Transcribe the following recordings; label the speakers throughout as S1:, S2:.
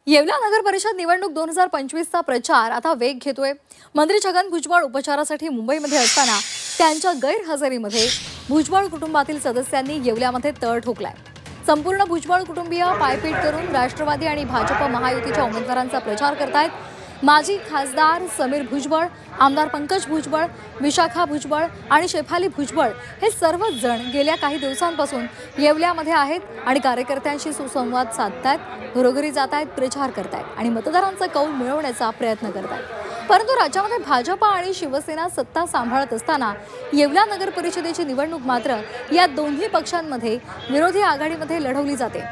S1: येवला नगर परिषद निवडणूक 2025चा प्रचार आता वेग घेतोय। मंत्री छगन भुजबळ उपचारासाठी मुंबईमध्ये असताना त्यांच्या गैरहजेरीमध्ये भुजबळ कुटुंबातील सदस्यांनी येवल्यामध्ये तळ ठोकलाय। संपूर्ण भुजबळ कुटुंबीय पायपीट करून राष्ट्रवादी आणि भाजप महायुतीच्या उमेदवारांचा प्रचार करतायत। माजी खासदार समीर भुजबळ, आमदार पंकज भुजबळ, विशाखा भुजबळ आणि शेफाली भुजबळ हे सर्वच जण गेल्या काही दिवसांपासून येवल्यामध्ये आहेत आणि कार्यकर्त्यांशी सुसंवाद साधतायत, घरोघरी जातायत, प्रचार करतायत आणि मतदारांचा कौल मिळवण्याचा प्रयत्न करतायत। परंतु राज्यामध्ये भाजप आणि शिवसेना सत्ता सांभाळत असताना येवला नगर परिषदेची निवडणूक मात्र या दोन्ही पक्षांमध्ये विरोधी आघाडीमध्ये लढवली जाते।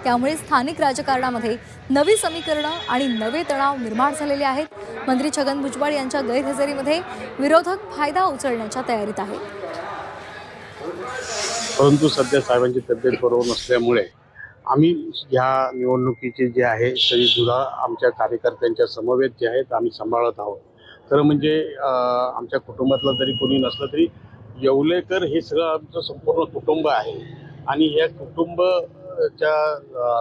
S1: त्यामुळे स्थानिक राजकारणामध्ये नवी समीकरणं आणि नवे तणाव निर्माण झालेले आहेत। मंत्री छगन भुजबळ यांच्या गैरहजेरीमध्ये विरोधक फायदा उचलण्याच्या तयारीत आहेत।
S2: परंतु सध्या साहेबांची तब्येत बरोबर नसल्यामुळे आम्ही ह्या निवडणुकीचे जे आहे तरी सुद्धा आमच्या कार्यकर्त्यांच्या समवेत जे आहेत आम्ही सांभाळत आहोत। खरं म्हणजे आमच्या कुटुंबातलं जरी कोणी नसलं तरी येवलेकर हे सगळं आमचं संपूर्ण कुटुंब आहे आणि या कुटुंबाच्या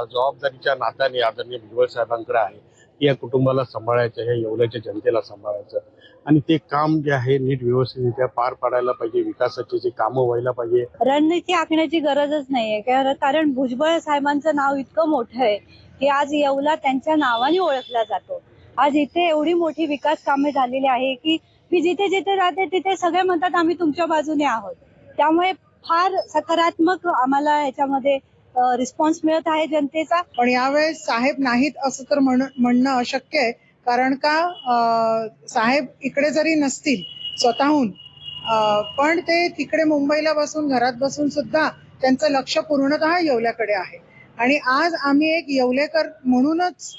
S2: जबाबदारीच्या नात्याने आदरणीय भुजबळ साहेबांकडे आहे की या कुटुंबाला सांभाळायचं, ह्या येवल्याच्या जनतेला सांभाळायचं आणि ते काम जे आहे नीट व्यवस्थितरित्या पार पाडायला पाहिजे। विकासाचे जे कामं व्हायला पाहिजे।
S3: रणनीती आखण्याची गरजच नाहीये, कारण भुजबळ साहेबांचं नाव इतकं मोठं आहे की आज येवला त्यांच्या नावाने ओळखला जातो। आज इथे एवढी मोठी विकास कामे झालेली आहे की मी जिथे जिथे राहते तिथे सगळे म्हणतात आम्ही तुमच्या बाजूने आहोत। त्यामुळे फार सकारात्मक आम्हाला याच्यामध्ये रिस्पॉन्स मिळत आहे जनतेचा।
S4: पण यावेळेस साहेब नाहीत असं तर म्हणणं अशक्य आहे, कारण का साहेब इकडे जरी नसतील स्वतःहून पण ते तिकडे मुंबईला बसून घरात बसून सुद्धा त्यांचं लक्ष पूर्णतः येवल्याकडे आहे आणि आज आम्ही एक येवलेकर म्हणूनच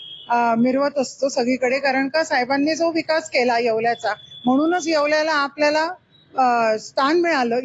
S4: मिरवत असतो सगळीकडे, कारण का साहेबांनी जो विकास केला येवल्याचा म्हणूनच येवल्याला आपल्याला स्थान मिळालं।